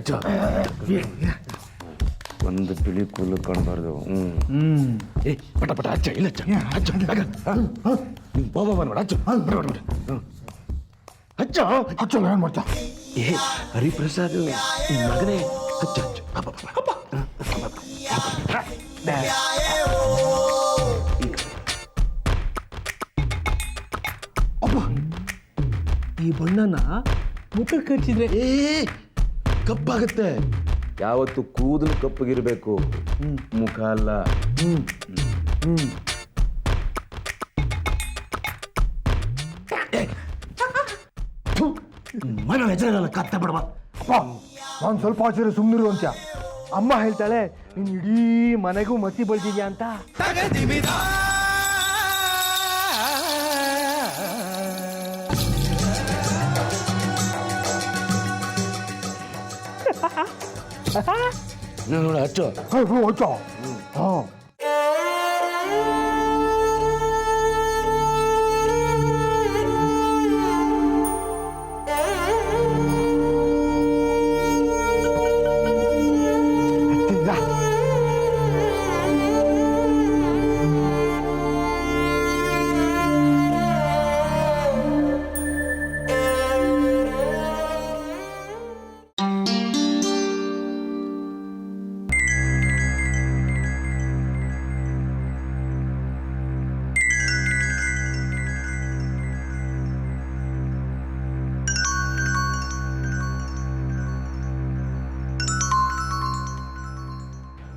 ಹಚ್ಚು ಒಂದು ಬಿಳಿ ಕೂಲು ಕಾಣಬಾರ್ದು. ಏ ಪಟ ಪಟ ಹಚ್ಚ ಇಲ್ಲ ಹಚ್ಚ ನಿಮ್ಮ ಬಾಬಾ ನೋಡ ಹಚ್ಚು ಹಚ್ಚ ಹಚ್ಚು ಏನು ಮಾಡ್ತಾ ಏ ಹರಿಪ್ರಸಾದ್ ಮಗನೇ ಹಚ್ಚ ಹಚ್ಚು ಈ ಬಣ್ಣನ ಮುಖಕ್ಕೆ ಹಚ್ಚಿದ್ರೆ ಕಪ್ಪಾಗುತ್ತೆ. ಯಾವತ್ತು ಕೂದಲು ಕಪ್ಪಗಿರ್ಬೇಕು, ಮುಖ ಅಲ್ಲ. ಮನ ಹೆಸರಲ್ಲ ಕತ್ತೆ ಬಿಡಬ. ನಾನು ಸ್ವಲ್ಪ ಆಚರಣೆ ಸುಮ್ಮನಿರು ಅಂತ ಅಮ್ಮ ಹೇಳ್ತಾಳೆ, ನೀನು ಇಡೀ ಮನೆಗೂ ಮಸಿ ಬಳ್ದಿದ್ಯಾ ಅಂತ. ನೋಡ ಹಚ್ಚು ಹಚ್ಚೋ. ಹಾಂ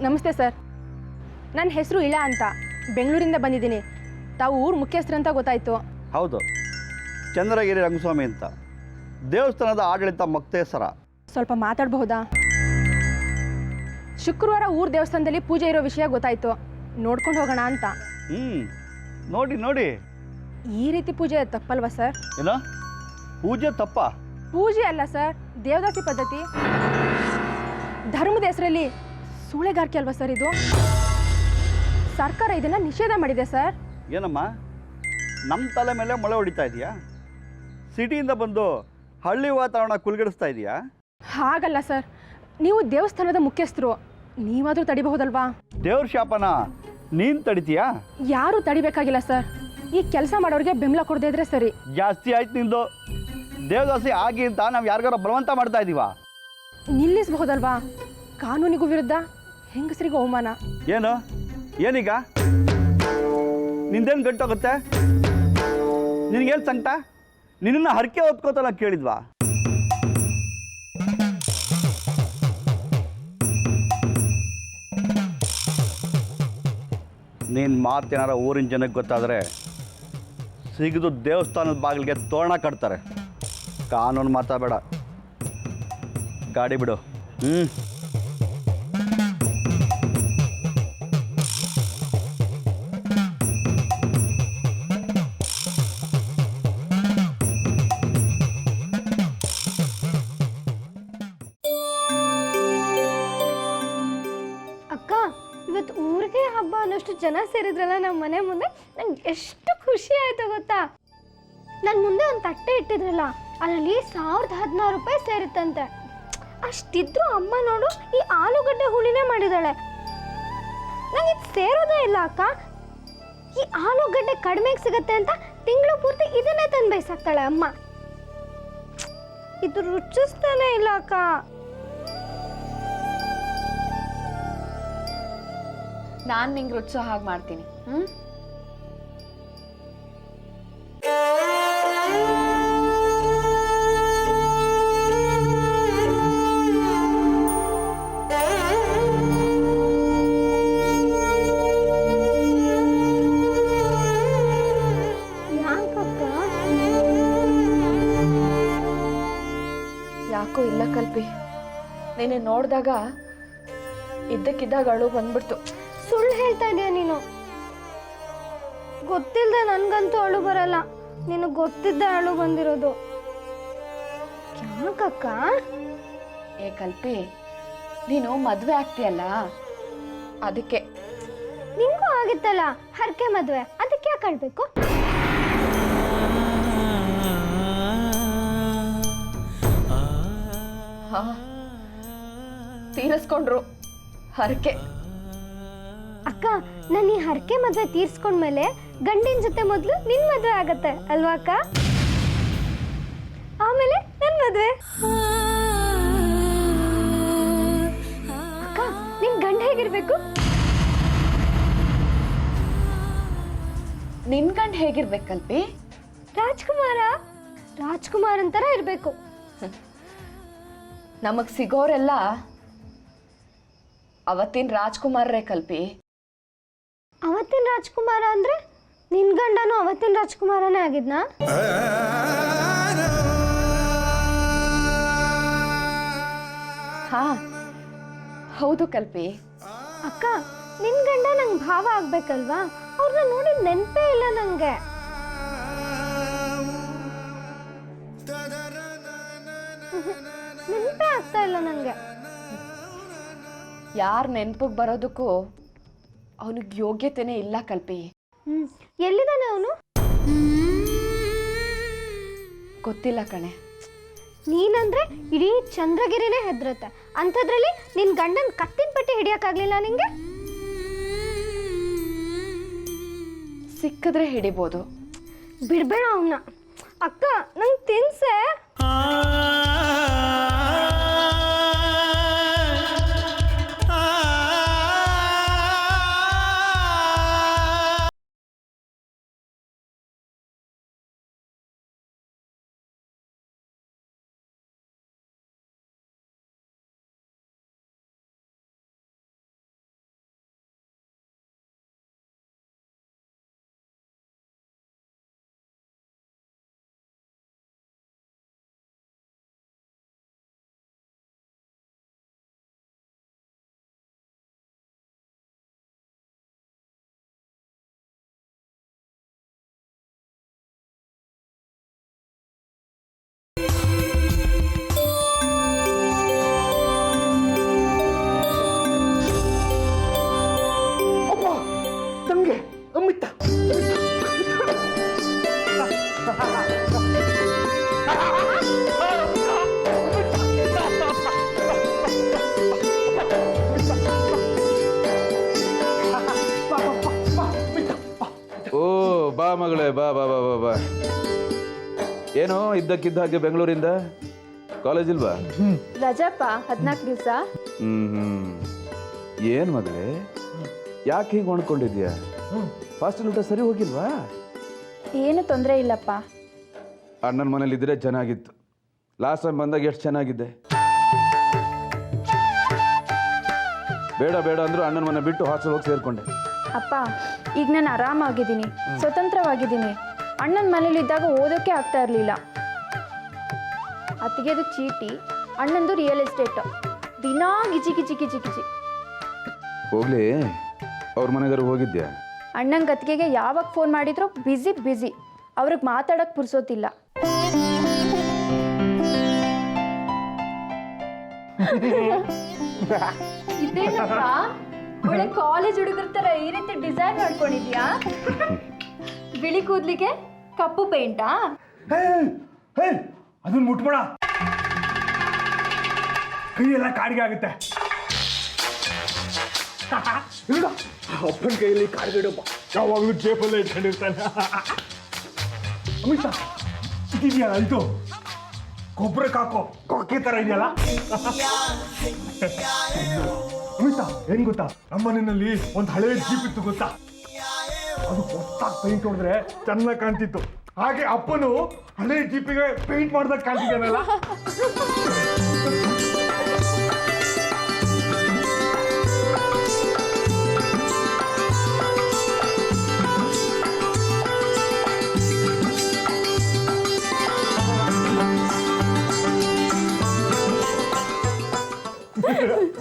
ನಮಸ್ತೆ ಸರ್, ನನ್ನ ಹೆಸರು ಇಳಾ ಅಂತ, ಬೆಂಗಳೂರಿಂದ ಬಂದಿದ್ದೀನಿ. ತಾವು ಊರು ಮುಖ್ಯಸ್ಥರಂತ ಗೊತ್ತಾಯಿತು. ಹೌದು, ಚಂದ್ರಗಿರಿ ರಂಗಸ್ವಾಮಿ ಅಂತ, ದೇವಸ್ಥಾನದ ಆಡಳಿತ ಮುಕ್ತೇಸರ. ಸ್ವಲ್ಪ ಮಾತಾಡಬಹುದಾ? ಶುಕ್ರವಾರ ಊರು ದೇವಸ್ಥಾನದಲ್ಲಿ ಪೂಜೆ ಇರೋ ವಿಷಯ ಗೊತ್ತಾಯಿತು, ನೋಡ್ಕೊಂಡು ಹೋಗೋಣ ಅಂತ. ನೋಡಿ ಈ ರೀತಿ ಪೂಜೆ ತಪ್ಪಲ್ವಾ ಸರ್? ಏನೋ ಪೂಜೆ ತಪ್ಪ? ಪೂಜೆ ಅಲ್ಲ ಸರ್, ದೇವದಾಸಿ ಪದ್ಧತಿ. ಧರ್ಮದ ಹೆಸರಲ್ಲಿ ಸೂಳೆಗಾರಿಕೆ ಅಲ್ವಾ ಸರ್ ಇದು? ಸರ್ಕಾರ ಇದನ್ನ ನಿಷೇಧ ಮಾಡಿದೆ ಸರ್. ಏನಮ್ಮ ನಮ್ಮ ತಲೆ ಮೇಲೆ ಮೊಳೆ ಹೊಡಿತಾ ಇದೆಯಾ? ಸಿಟಿಯಿಂದ ಬಂದು ಹಳ್ಳಿ ವಾತಾವರಣ ಕುಲ್ಗಿಡಿಸ್ತಾ ಇದೆಯಾ? ಹಾಗಲ್ಲ ಸರ್, ನೀವು ದೇವಸ್ಥಾನದ ಮುಖ್ಯಸ್ಥರು, ನೀವಾದರೂ ತಡಿಬಹುದಲ್ವಾ? ದೇವ್ರ ಶಾಪನ ನೀನು ತಡಿತೀಯಾ? ಯಾರು ತಡಿಬೇಕಾಗಿಲ್ಲ ಸರ್, ಈ ಕೆಲಸ ಮಾಡೋರಿಗೆ ಬೆಂಬಲ ಕೊಡದೇ ಇದ್ರೆ ಸರಿ. ಜಾಸ್ತಿ ಆಯ್ತು ನಿಂದು. ದೇವದಾಸಿ ಆಗಿ ಅಂತ ನಾವು ಯಾರಿಗಾರ ಬಲವಂತ ಮಾಡ್ತಾ ಇದೀವ? ನಿಲ್ಲಿಸಬಹುದಲ್ವಾ? ಕಾನೂನಿಗೂ ವಿರುದ್ಧ, ಹೆಂಗಸರಿಗೂ ಅವಮಾನ. ಏನೀಗ ನಿಂದೇನು ಗಂಟೋಗುತ್ತೆ? ನಿನಗೇನು ಸಂಕಟ? ನಿನ್ನ ಹರಕೆ ಹೊತ್ಕೋತಲ್ಲ ಕೇಳಿದ್ವಾ? ನೀನು ಮಾತೇನಾರ ಊರಿನ ಜನಕ್ಕೆ ಗೊತ್ತಾದರೆ ಸಿಗಿದು ದೇವಸ್ಥಾನದ ಬಾಗಿಲಿಗೆ ತೋರಣ ಕಟ್ತಾರೆ. ಕಾನೂನು ಮಾತಾಡಬೇಡ, ಗಾಡಿ ಬಿಡು. ಅಕ್ಕ, ಇವತ್ತು ಊರಿಗೆ ಹಬ್ಬ ಅನ್ನೋಷ್ಟು ಜನ ಸೇರಿದ್ರಲ್ಲ ನಮ್ಮ ಮನೆ ಮುಂದೆ, ನಂಗೆ ಎಷ್ಟು ಖುಷಿ ಆಯ್ತು ಗೊತ್ತಾ? ನನ್ನ ಮುಂದೆ ಒಂದು ತಟ್ಟೆ ಇಟ್ಟಿದ್ರಲ್ಲ, ಅದರಲ್ಲಿ 1016 ರೂಪಾಯಿ ಸೇರುತ್ತಂತೆ. ಅಷ್ಟಿದ್ರು ಅಮ್ಮ ನೋಡು, ಈ ಆಲೂಗಡ್ಡೆ ಹುಳಿನೇ ಮಾಡಿದಾಳೆ. ನಂಗೆ ಇದು ಸೇರೋದೇ ಇಲ್ಲ ಅಕ್ಕ. ಈ ಆಲೂಗಡ್ಡೆ ಕಡಿಮೆಗೆ ಸಿಗತ್ತೆ ಅಂತ ತಿಂಗಳು ಪೂರ್ತಿ ಇದನ್ನೇ ತಂದು ಬಯಸಾಕ್ತಾಳೆ ಅಮ್ಮ. ಇದು ರುಚಿಸ್ತಾನೆ ಇಲ್ಲ ಅಕ್ಕ. ನಾನು ನಿಂಗೆ ರುಚಿಸೋ ಹಾಗೆ ಮಾಡ್ತೀನಿ. ಯಾಕೋ ಇಲ್ಲ ಕಲ್ಪಿ, ನೀನು ನೋಡಿದಾಗ ಇದ್ದಕ್ಕಿದ್ದಾಗ ಅಳು ಬಂದ್ಬಿಡ್ತು. ಸುಳ್ಳು ಹೇಳ್ತಾ ಇದೀಯ ನೀನು. ಗೊತ್ತಿಲ್ಲದೆ ನನ್ಗಂತೂ ಅಳು ಬರಲ್ಲ, ನಿನಗೆ ಗೊತ್ತಿದ್ದ ಅಳು ಬಂದಿರೋದು. ಯಾಕಕ್ಕ? ಏ ಕಲ್ಪಿ, ನೀನು ಮದುವೆ ಆಗ್ತೀಯಲ್ಲ ಅದಕ್ಕೆ. ನಿಂಗೂ ಆಗಿತ್ತಲ್ಲ ಹರಕೆ ಮದುವೆ, ಅದಕ್ಕೆ ಯಾಕೆ ಅಳ್ಬೇಕು? ತೀರಿಸ್ಕೊಂಡ್ರು. ಹರಕೆ. ಅಕ್ಕ ನಾನು ಈ ಹರಕೆ ಮದುವೆ ತೀರ್ಸ್ಕೊಂಡ್ಮೇಲೆ ಗಂಡಿನ ಜೊತೆ ಮೊದಲು ನಿನ್ನ ಮದುವೆ ಆಗತ್ತೆ ಅಲ್ವಾ ಅಕ್ಕ? ಆಮೇಲೆ ನನ್ನ ಮದುವೆ. ಅಕ್ಕ ನಿನ್ ಗಂಡ ಹೇಗಿರ್ಬೇಕು? ನಿನ್ ಗಂಡ ಹೇಗಿರ್ಬೇಕು ಕಲ್ಪಿ? ರಾಜ್ಕುಮಾರ್ ಅಂತರ ಇರ್ಬೇಕು. ನಮಗ್ ಸಿಗೋರೆಲ್ಲ ಅವತ್ತಿನ ರಾಜ್ಕುಮಾರರೇ ಕಲ್ಪಿ. ಅವತ್ತಿನ ರಾಜ್ಕುಮಾರ ಅಂದ್ರೆ ನಿನ್ ಗಂಡನು ಅವತ್ತಿನ ರಾಜ್ಕುಮಾರನೇ ಆಗಿದ್ನಾ? ಹಾ ಹೌದು ಕಲ್ಪಿ. ಅಕ್ಕ ನಿನ್ ಗಂಡ ನಂಗೆ ಭಾವ ಆಗ್ಬೇಕಲ್ವಾ? ಅವ್ರನ್ನ ನೋಡಿ ನೆನಪೇ ಇಲ್ಲ ನಂಗೆ. ನೆನಪೇ ಆಗ್ತಾ ಇಲ್ಲ ನಂಗೆ. ಯಾರ್ ನೆನ್ಪಿಗೆ ಬರೋದಕ್ಕೂ ಅವನಿಗೆ ಯೋಗ್ಯತೆನೇ ಇಲ್ಲ ಕಲ್ಪಿ. ಎಲ್ಲಿದ್ದಾನೆ ಅವನು? ಗೊತ್ತಿಲ್ಲ ಕಣೆ. ನೀನಂದ್ರೆ ಇಡೀ ಚಂದ್ರಗಿರಿನೇ ಹೆದ್ರತ್ತೆ, ಅಂಥದ್ರಲ್ಲಿ ನಿನ್ ಗಂಡನ್ ಕತ್ತಿನ ಪಟ್ಟಿ ಹಿಡಿಯಕ್ಕಾಗ್ಲಿಲ್ಲ ನಿಂಗೆ? ಸಿಕ್ಕಿದ್ರೆ ಹಿಡಿಬೋದು. ಬಿಡ್ಬೇಡ ಅವನ್ನ. ಅಕ್ಕ ನಂಗೆ ತಿನ್ಸೆ. ಓ ಬಾ ಮಗಳೇ, ಬಾ ಬಾ ಬಾ ಬಾ ಬಾ. ಏನೋ ಇದ್ದಕ್ಕಿದ್ದ ಹಾಗೆ ಬೆಂಗಳೂರಿಂದ ಕಾಲೇಜ್ ಇಲ್ವಾ? ರಜಪ್ಪ 14 ದಿವಸ. ಏನ್ ಮಗಳೇ, ಯಾಕೆ ಹೀಗೆ ಹೊಣ್ಕೊಂಡಿದ್ಯಾ? ಹಾಸ್ಟೆಲ್ ಊಟ ಸರಿ ಹೋಗಿಲ್ವಾ? ಏನು ತೊಂದರೆ ಇಲ್ಲಪ್ಪ. ಅಣ್ಣನ ಮನೇಲಿ ಇದ್ರೆ ಚೆನ್ನಾಗಿತ್ತು. ಲಾಸ್ಟ್ ಟೈಮ್ ಬಂದಾಗ ಎಷ್ಟು ಚೆನ್ನಾಗಿದ್ದೆ. ಬೇಡ ಬೇಡ ಅಂದ್ರು ಅಣ್ಣನ ಮನೆ ಬಿಟ್ಟು ಹಾಸ್ಟೆಲ್ ಹೋಗಿ ಸೇರ್ಕೊಂಡೆ. ಅಪ್ಪ ಈಗ ನಾನು ಆರಾಮಾಗಿದ್ದೀನಿ, ಸ್ವತಂತ್ರವಾಗಿದ್ದೀನಿ. ಅಣ್ಣನ ಮನೇಲಿದ್ದಾಗ ಓದೋಕ್ಕೆ ಆಗ್ತಾ ಇರಲಿಲ್ಲ. ಅತ್ತಿಗೆದು ಚೀಟಿ, ಅಣ್ಣಂದು ರಿಯಲ್ ಎಸ್ಟೇಟ್. ದಿನಾ ಗಿಜಿ ಗಿಜಿ ಗಿಜಿ ಗಿಜಿ. ಹೋಗ್ಲಿ, ಅವ್ರ ಮನೆಗಾರು ಹೋಗಿದ್ಯಾ? ಅಣ್ಣನ ಗತ್ತಿಗೆಗೆ ಯಾವಾಗ ಫೋನ್ ಮಾಡಿದ್ರು ಬ್ಯುಸಿ. ಅವ್ರಿಗೆ ಮಾತಾಡೋಕ್ಕೆ ಪುರ್ಸೋತಿಲ್ಲ. ಇದೇನಪ್ಪ ಒಳ್ಳೆ ಕಾಲೇಜ್ ಹುಡುಗರ ಥರ ಈ ರೀತಿ ಡಿಸೈನ್ ಮಾಡ್ಕೊಂಡಿದ್ಯಾ? ಬಿಳಿ ಕೂದಲಿಗೆ ಕಪ್ಪು ಪೇಂಟಾ? ಅದನ್ನ ಮುಟ್ಬೇಡ, ಕೈ ಎಲ್ಲ ಕಾಡಿಗೆ ಆಗುತ್ತೆ. ಅಪ್ಪನ ಕೈಯಲ್ಲಿ ಕಾಡಿಗೆಡಪ್ಪ ಯಾವಾಗಲೂ ಜೇಬಲ್ಲೇ ಇಟ್ಕೊಂಡಿರ್ತಾನೆ. ಅಮಿತ ಇದೆಯಲ್ಲ, ಇದು ಗೊಬ್ಬರಕ್ಕೆ ಹಾಕೋ ಕೊಕ್ಕೆ ಥರ ಇದೆಯಲ್ಲ. ಅಮಿತ ಏನ್ ಗೊತ್ತಾ, ನಮ್ಮನೆಯಲ್ಲಿ ಒಂದು ಹಳೆ ಜೀಪ್ ಇತ್ತು ಗೊತ್ತಾ? ಅದು ಹೊತ್ತಾಗಿ ಪೇಂಟ್ ಹೊಡೆದ್ರೆ ಚೆನ್ನಾಗಿ ಕಾಣ್ತಿತ್ತು. ಹಾಗೆ ಅಪ್ಪನು ಹಳೆ ಜೀಪಿಗೆ ಪೇಂಟ್ ಮಾಡ್ದಾಗ ಕಾಣ್ತಿದ್ದಾನಲ್ಲ.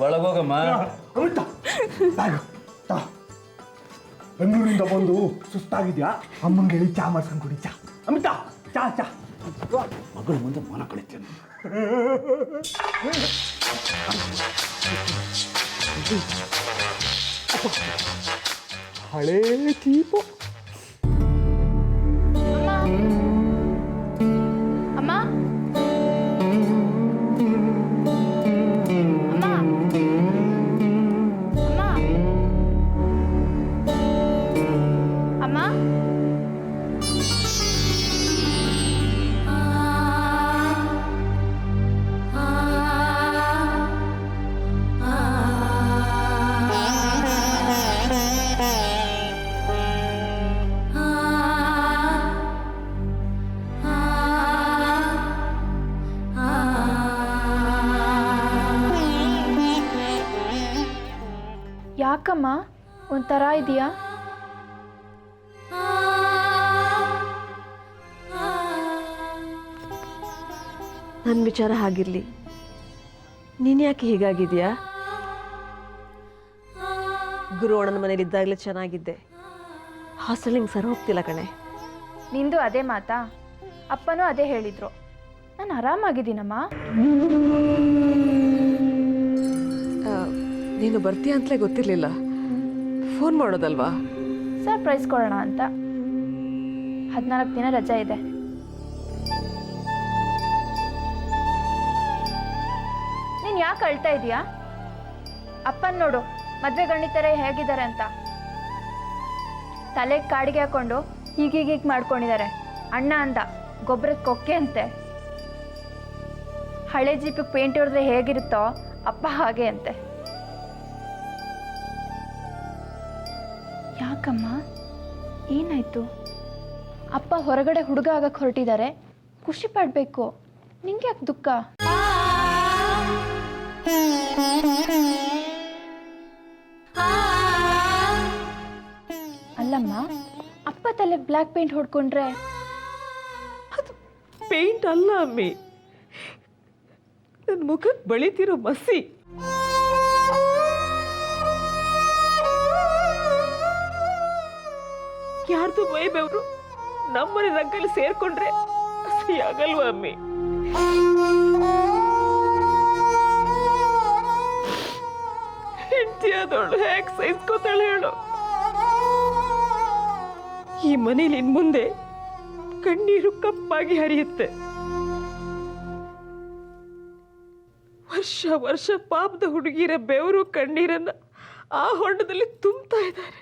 ಒಳಗೋಗಮ್ಮ. ಅಮಿತ ಬೆಂಗಳೂರಿಂದ ಬಂದು ಸುಸ್ತಾಗಿದ್ಯಾ? ಅಮ್ಮಂಗೆ ಹೇಳಿ ಚಾ ಮಾಡ್ಸ್ಕೊಂಡು ಕುಡಿ. ಚಾ ಅಮಿತ, ಚಾ ಚಾ. ಮಗಳು ಮುಂದೆ ಮನ ಕಳಿತೇನೆ. ಹಳೇ ಚೀಪು. ಅಮ್ಮ, ಅಮ್ಮ, ಯಾಕಮ್ಮ ಒಂಥರ ಇದೆಯಾ? ನನ್ನ ವಿಚಾರ ಹಾಗಿರಲಿ, ನೀನು ಯಾಕೆ ಹೀಗಾಗಿದೆಯಾ? ಗುರುವಣ್ಣನ ಮನೇಲಿದ್ದಾಗಲೇ ಚೆನ್ನಾಗಿದ್ದೆ, ಹಾಸ್ಟೆಲಿಂಗ್ ಸರ್ ಹೋಗ್ತಿಲ್ಲ ಕಣೆ. ನಿಂದು ಅದೇ ಮಾತಾ? ಅಪ್ಪನೂ ಅದೇ ಹೇಳಿದ್ರು. ನಾನು ಆರಾಮಾಗಿದ್ದೀನಮ್ಮ. ನೀನು ಬರ್ತೀಯ ಅಂತಲೇ ಗೊತ್ತಿರಲಿಲ್ಲ, ಫೋನ್ ಮಾಡೋದಲ್ವಾ? ಸರ್ಪ್ರೈಸ್ ಕೊಡೋಣ ಅಂತ. 14 ದಿನ ರಜೆ ಇದೆ. ನೀನು ಯಾಕೆ ಅಳ್ತಾ ಇದೀಯಾ? ಅಪ್ಪನ್ ನೋಡು, ಮದ್ವೆ ಗಣಿತರೆ ಹೇಗಿದ್ದಾರೆ ಅಂತ. ತಲೆಗೆ ಕಾಡಿಗೆ ಹಾಕೊಂಡು ಹೀಗೀಗೀಗ ಮಾಡ್ಕೊಂಡಿದ್ದಾರೆ. ಅಣ್ಣ ಅಂದ ಗೊಬ್ಬರದ ಕೊಕ್ಕೆ ಅಂತೆ. ಹಳೆ ಜೀಪಿಗೆ ಪೇಂಟ್ ಹೊಡೆದ್ರೆ ಹೇಗಿರುತ್ತೋ ಅಪ್ಪ ಹಾಗೆ ಅಂತೆ. ಯಾಕಮ್ಮ, ಏನಾಯ್ತು? ಅಪ್ಪ ಹೊರಗಡೆ ಹುಡುಗ ಆಗಕ್ಕೆ ಹೊರಟಿದ್ದಾರೆ, ಖುಷಿ ಪಡಬೇಕು. ನಿಂಗೆ ಯಾಕೆ ದುಃಖ? ಅಲ್ಲಮ್ಮ, ಅಪ್ಪ ತಲೆಗೆ ಬ್ಲ್ಯಾಕ್ ಪೇಂಟ್ ಹೊಡ್ಕೊಂಡ್ರೆ ಅದು ಪೇಂಟ್ ಅಲ್ಲ ಅಮ್ಮಿ, ನನ್ನ ಮುಖಕ್ಕೆ ಬಳಿತಿರೋ ಮಸಿ. ಯಾರ್ದು ಮೈ ಬೆವರು ನಮ್ಮನೆ ರಂಗಲ್ಲಿ ಸೇರ್ಕೊಂಡ್ರೆ ಹಸಿ ಆಗಲ್ವ ಅಮ್ಮಿ? ಹೆಂಡತಿ ಆದವಳು ಹೇಗೆ ಸಹಿಸ್ಕೋತಾಳೆ ಹೇಳು? ಈ ಮನೇಲಿ ಇನ್ ಮುಂದೆ ಕಣ್ಣೀರು ಕಪ್ಪಾಗಿ ಹರಿಯುತ್ತೆ. ವರ್ಷ ವರ್ಷ ಪಾಪದ ಹುಡುಗಿರ ಬೆವರು ಕಣ್ಣೀರನ್ನ ಆ ಹೊಂಡದಲ್ಲಿ ತುಂಬ್ತಾ ಇದ್ದಾರೆ.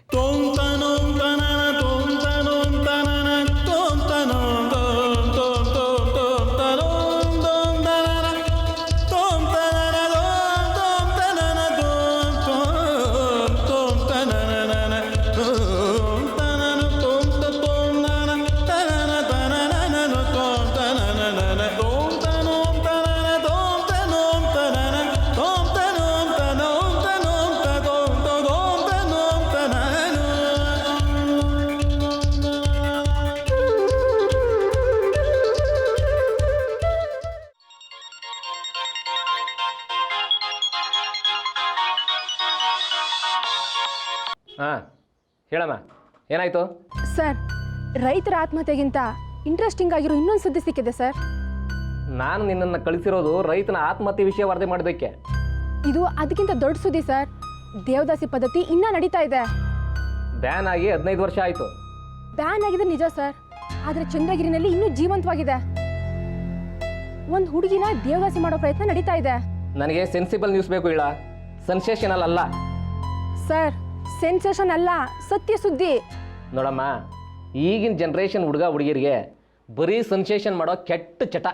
ಹಾಂ ಹೇಳಮ್ಮ, ಏನಾಯಿತು? ಸರ್, ರೈತರ ಆತ್ಮಹತ್ಯೆಗಿಂತ ಇಂಟ್ರೆಸ್ಟಿಂಗ್ ಆಗಿರೋ ಇನ್ನೊಂದು ಸುದ್ದಿ ಸಿಕ್ಕಿದೆ ಸರ್. ನಾನು ನಿನ್ನನ್ನು ಕಳಿಸಿರೋದು ರೈತನ ಆತ್ಮಹತ್ಯೆ ವಿಷಯ ವರದಿ ಮಾಡೋದಕ್ಕೆ. ಇದು ಅದಕ್ಕಿಂತ ದೊಡ್ಡ ಸುದ್ದಿ ಸರ್. ದೇವದಾಸಿ ಪದ್ಧತಿ ಇನ್ನೂ ನಡೀತಾ ಇದೆ. ಬ್ಯಾನ್ ಆಗಿ 15 ವರ್ಷ ಆಯಿತು. ಬ್ಯಾನ್ ಆಗಿದೆ ನಿಜ ಸರ್, ಆದರೆ ಚಂದ್ರಗಿರಿನಲ್ಲಿ ಇನ್ನೂ ಜೀವಂತವಾಗಿದೆ. ಒಂದು ಹುಡುಗಿನ ದೇವದಾಸಿ ಮಾಡೋ ಪ್ರಯತ್ನ ನಡೀತಾ ಇದೆ. ನನಗೆ ಸೆನ್ಸಿಬಲ್ ನ್ಯೂಸ್ ಬೇಕು, ಇಲ್ಲ ಸೆನ್ಸೇಷನಲ್ ಅಲ್ಲ. ಸರ್, ಸೆನ್ಸೇಷನ್ ಅಲ್ಲ, ಸತ್ಯ ಸುದ್ದಿ. ನೋಡಮ್ಮ, ಈಗಿನ ಜನ್ರೇಷನ್ ಹುಡುಗ ಹುಡುಗಿರಿಗೆ ಬರೀ ಸೆನ್ಸೇಷನ್ ಮಾಡೋ ಕೆಟ್ಟ ಚಟ.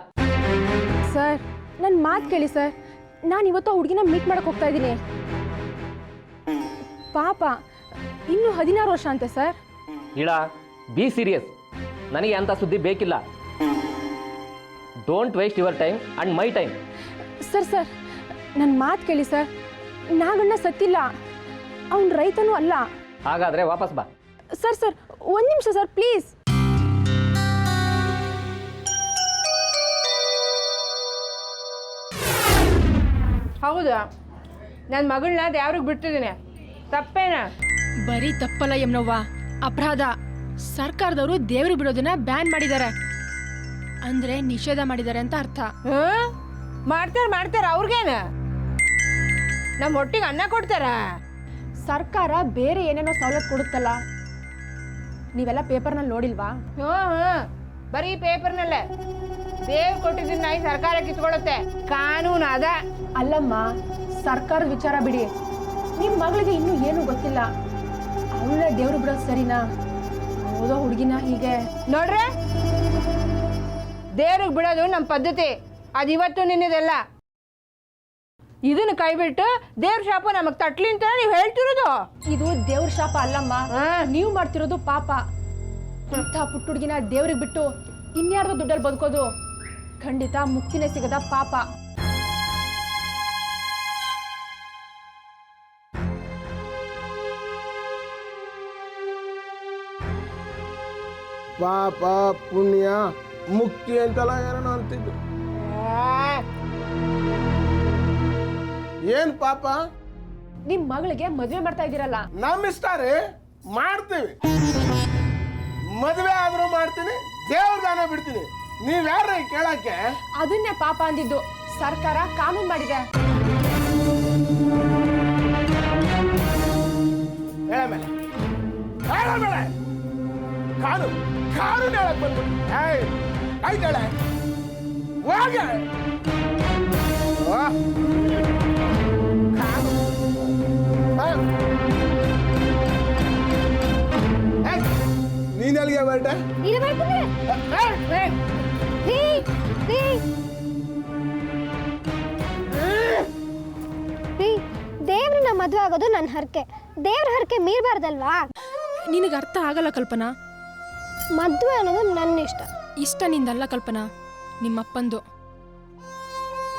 ಸರ್, ನನ್ನ ಮಾತು ಕೇಳಿ ಸರ್. ನಾನು ಇವತ್ತು ಹುಡುಗಿನ ಮೀಟ್ ಮಾಡಕ್ಕೆ ಹೋಗ್ತಾ ಇದ್ದೀನಿ. ಪಾಪ, ಇನ್ನೂ 16 ವರ್ಷ ಅಂತೆ ಸರ್. ಇಲ್ಲ, ಬಿ ಸೀರಿಯಸ್. ನನಗೆ ಅಂಥ ಸುದ್ದಿ ಬೇಕಿಲ್ಲ. Don't waste your time and my time. Sir, ನನ್ನ ಮಾತು ಕೇಳಿ ಸರ್. ನಾಗಣ್ಣ ಸತ್ತಿಲ್ಲ, ಅವನು ರೈತನೂ ಅಲ್ಲ. ಹಾಗಾದರೆ ವಾಪಸ್ ಬಾ. ಸರ್, ಒಂದು ನಿಮಿಷ ಸರ್, ಪ್ಲೀಸ್. ಹೌದಾ? ನನ್ನ ಮಗಳನ್ನ ದೇವ್ರಿಗೆ ಬಿಡ್ತಿದ್ದೀನಿ, ತಪ್ಪೇನ? ಬರೀ ತಪ್ಪಲ್ಲ ಯಮ್ನವ್ವ, ಅಪರಾಧ. ಸರ್ಕಾರದವರು ದೇವ್ರಿಗೆ ಬಿಡೋದನ್ನ ಬ್ಯಾನ್ ಮಾಡಿದ್ದಾರೆ, ಅಂದ್ರೆ ನಿಷೇಧ ಮಾಡಿದ್ದಾರೆ ಅಂತ ಅರ್ಥ. ಮಾಡ್ತಾರ ಅವ್ರಿಗೇನ? ನಮ್ಮ ಹೊಟ್ಟಿಗೆ ಅನ್ನ ಕೊಡ್ತಾರ? ಸರ್ಕಾರ ಬೇರೆ ಏನೇನೋ ಸವಲತ್ತು ಕೊಡುತ್ತಲ್ಲ, ನೀವೆಲ್ಲ ಪೇಪರ್ನಲ್ಲಿ ನೋಡಿಲ್ವಾ? ಬರೀ ಪೇಪರ್ನಲ್ಲೇ. ದೇವ್ ಕೊಟ್ಟಿದ್ದನ್ನ ಈ ಸರ್ಕಾರ ಕಿತ್ಕೊಳ್ಳುತ್ತೆ, ಕಾನೂನು ಅದ. ಅಲ್ಲಮ್ಮ, ಸರ್ಕಾರದ ವಿಚಾರ ಬಿಡಿ. ನಿಮ್ಮ ಮಗಳಿಗೆ ಇನ್ನೂ ಏನೂ ಗೊತ್ತಿಲ್ಲ. ಅವಳ ದೇವ್ರು ಬಿಡೋದು ಸರಿನಾ? ಓದೋ ಹುಡುಗಿನ ಹೀಗೆ ನೋಡ್ರೆ, ದೇವ್ರಿಗೆ ಬಿಡೋದು ನಮ್ಮ ಪದ್ಧತಿ. ಅದು ಇವತ್ತು ನಿನ್ನದೆಲ್ಲ. ಇದನ್ನ ಕೈ ಬಿಟ್ಟು ದೇವ್ರ ಶಾಪ ನಮಗ್ ತಟ್ಲಿ ಅಂತ ನೀವು ಹೇಳ್ತಿರೋದು. ಇದು ದೇವ್ರ ಶಾಪ ಅಲ್ಲಮ್ಮ, ನೀವು ಮಾಡ್ತಿರೋದು ಪಾಪ. ಇಂಥ ಪುಟ್ಟ ಹುಡುಗಿನ ದೇವ್ರಿಗೆ ಬಿಟ್ಟು ಇನ್ಯಾರ್ದು ದುಡ್ಡಲ್ಲಿ ಬದುಕೋದು ಖಂಡಿತ ಮುಕ್ತಿನೇ ಸಿಗದ ಪಾಪ. ಪಾಪ ಪುಣ್ಯ ಮುಕ್ತಿ ಅಂತೆಲ್ಲ ಏನೋ ಅಂತಿದ್ದು. ಏನ್ ಪಾಪ? ನಿಮ್ ಮಗಳಿಗೆ ಮದುವೆ ಮಾಡ್ತಾ ಇದ್ದೀರಲ್ಲ, ನಮ್ಮ ಇಷ್ಟ ರೀ, ಮಾಡ್ತೀವಿ. ಮದುವೆ ಆದ್ರೂ ಮಾಡ್ತೀನಿ, ದೇವ್ರ ದಾನ ಬಿಡ್ತೀನಿ. ನೀವ್ಯಾರ ಕೇಳಕ್ಕೆ? ಅದನ್ನೇ ಪಾಪ ಅಂದಿದ್ದು. ಸರ್ಕಾರ ಕಾನೂನು ಮಾಡಿದೆ. ಹೇಳ ಮೇಲೆ ಕಾನೂನು ಕಾನೂನು ಹೇಳಕ್ ಬಂದ್ಬಿಟ್ಟು ಆಯ್ತು ಹೇಳ ಹೋಗೆ. ನೀನ್ ಎಲ್ಲಿಗೆ ಹೊರಟೆ? ದೇವ್ರನ್ನ ಮದುವೆ ಆಗೋದು ನನ್ನ ಹರಕೆ. ದೇವ್ರ ಹರಕೆ ಮೀರಬಾರ್ದಲ್ವಾ? ನಿನಗೆ ಅರ್ಥ ಆಗಲ್ಲ ಕಲ್ಪನಾ. ಮದುವೆ ಅನ್ನೋದು ನನ್ನ ಇಷ್ಟ. ಇಷ್ಟ ನಿಂದಲ್ಲ ಕಲ್ಪನಾ, ನಿಮ್ಮಪ್ಪಂದು.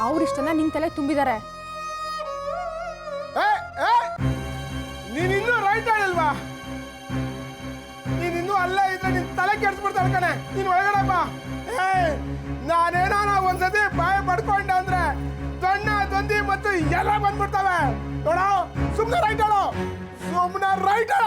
ಅವ್ರಿಷ್ಟನ ನಿನ್ ತಲೆ ತುಂಬಿದ್ದಾರೆ. ನೀನಿನ್ನೂ ರೈಟ್ ಆಡಲ್ವಾ? ನೀನಿನ್ನೂ ಅಲ್ಲ ಇದ್ರೆ ನಿನ್ ತಲೆ ಕೆಡ್ಸ್ಬಿಡ್ತಾಳೆ ಕಣೆ. ನೀನ್ ಒಳಗಡೆ ಬಾ. ನಾನೇನಾನ ಒಂದ್ಸತಿ ಬಾಯ ಪಡ್ಕೊಂಡೆ ಅಂದ್ರೆ ದೊಣ್ಣ ದೊಂದಿ ಮತ್ತು ಎಲ್ಲ ಬಂದ್ಬಿಡ್ತವೆ. ನೋಡ, ಸುಮ್ನೆ ರೈಟ್ ಆಡೋ, ಸುಮ್ನೆ ರೈಟ್ ಆಡ.